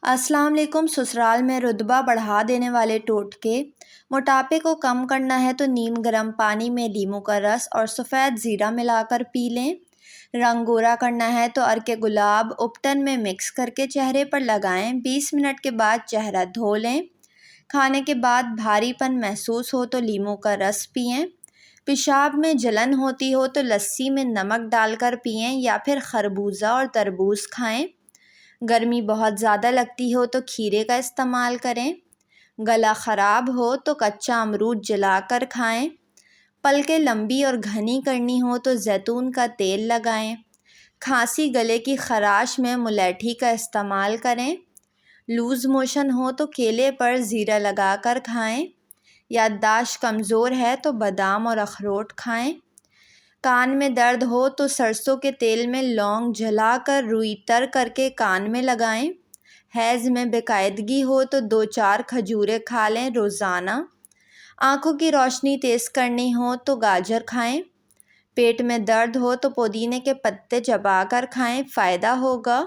السلام علیکم۔ سسرال میں رتبہ بڑھا دینے والے ٹوٹکے۔ موٹاپے کو کم کرنا ہے تو نیم گرم پانی میں لیموں کا رس اور سفید زیرہ ملا کر پی لیں۔ رنگ گورا کرنا ہے تو عرق گلاب اپٹن میں مکس کر کے چہرے پر لگائیں۔ 20 منٹ کے بعد چہرہ دھو لیں۔ کھانے کے بعد بھاری پن محسوس ہو تو لیموں کا رس پئیں۔ پیشاب میں جلن ہوتی ہو تو لسی میں نمک ڈال کر پئیں یا پھر خربوزہ اور تربوز کھائیں۔ گرمی بہت زیادہ لگتی ہو تو کھیرے کا استعمال کریں۔ گلا خراب ہو تو کچا امرود جلا کر کھائیں۔ پلکیں لمبی اور گھنی کرنی ہو تو زیتون کا تیل لگائیں۔ کھانسی گلے کی خراش میں ملیٹھی کا استعمال کریں۔ لوز موشن ہو تو کیلے پر زیرہ لگا کر کھائیں۔ یادداشت کمزور ہے تو بادام اور اخروٹ کھائیں۔ کان میں درد ہو تو سرسوں کے تیل میں لونگ جلا کر روئی تر کر کے کان میں لگائیں۔ حیض میں بے قاعدگی ہو تو 2-4 کھجوریں کھا لیں روزانہ۔ آنکھوں کی روشنی تیز کرنی ہو تو گاجر کھائیں۔ پیٹ میں درد ہو تو پودینے کے پتے چبا کر کھائیں، فائدہ ہوگا۔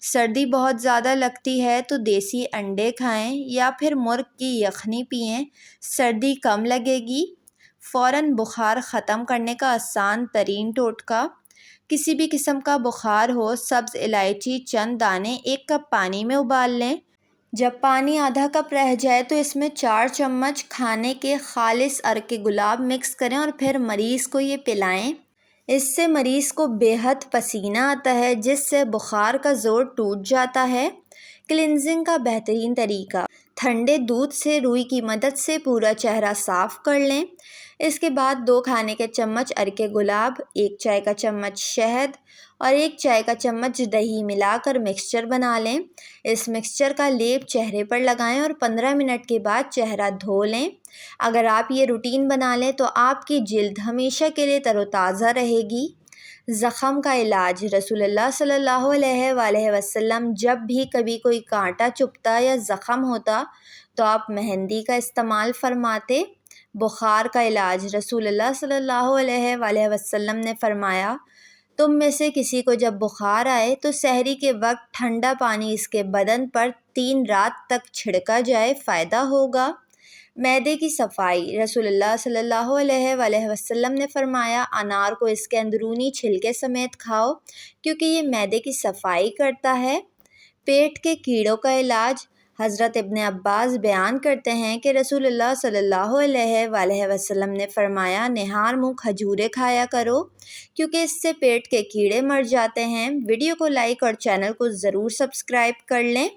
سردی بہت زیادہ لگتی ہے تو دیسی انڈے کھائیں یا پھر مرغ کی یخنی پئیں، سردی کم لگے گی۔ فوراً بخار ختم کرنے کا آسان ترین ٹوٹکا۔ کسی بھی قسم کا بخار ہو، سبز الائچی چند دانے 1 کپ پانی میں ابال لیں۔ جب پانی آدھا کپ رہ جائے تو اس میں 4 چمچ کھانے کے خالص عرق گلاب مکس کریں اور پھر مریض کو یہ پلائیں۔ اس سے مریض کو بے حد پسینہ آتا ہے جس سے بخار کا زور ٹوٹ جاتا ہے۔ کلینزنگ کا بہترین طریقہ: ٹھنڈے دودھ سے روئی کی مدد سے پورا چہرہ صاف کر لیں۔ اس کے بعد 2 کھانے کے چمچ عرق گلاب، 1 چائے کا چمچ شہد اور 1 چائے کا چمچ دہی ملا کر مکسچر بنا لیں۔ اس مکسچر کا لیپ چہرے پر لگائیں اور 15 منٹ کے بعد چہرہ دھو لیں۔ اگر آپ یہ روٹین بنا لیں تو آپ کی جلد ہمیشہ کے لیے تر و تازہ رہے گی۔ زخم کا علاج: رسول اللہ صلی اللہ علیہ وآلہ وسلم جب بھی کبھی کوئی کانٹا چبھتا یا زخم ہوتا تو آپ مہندی کا استعمال فرماتے۔ بخار کا علاج: رسول اللہ صلی اللہ علیہ وآلہ وسلم نے فرمایا، تم میں سے کسی کو جب بخار آئے تو سحری کے وقت ٹھنڈا پانی اس کے بدن پر 3 رات تک چھڑکا جائے، فائدہ ہوگا۔ معدے کی صفائی: رسول اللہ صلی اللہ علیہ وآلہ وسلم نے فرمایا، انار کو اس کے اندرونی چھلکے سمیت کھاؤ کیونکہ یہ معدے کی صفائی کرتا ہے۔ پیٹ کے کیڑوں کا علاج: حضرت ابن عباس بیان کرتے ہیں کہ رسول اللہ صلی اللہ علیہ وآلہ وسلم نے فرمایا، نہار منہ کھجوریں کھایا کرو کیونکہ اس سے پیٹ کے کیڑے مر جاتے ہیں۔ ویڈیو کو لائک اور چینل کو ضرور سبسکرائب کر لیں۔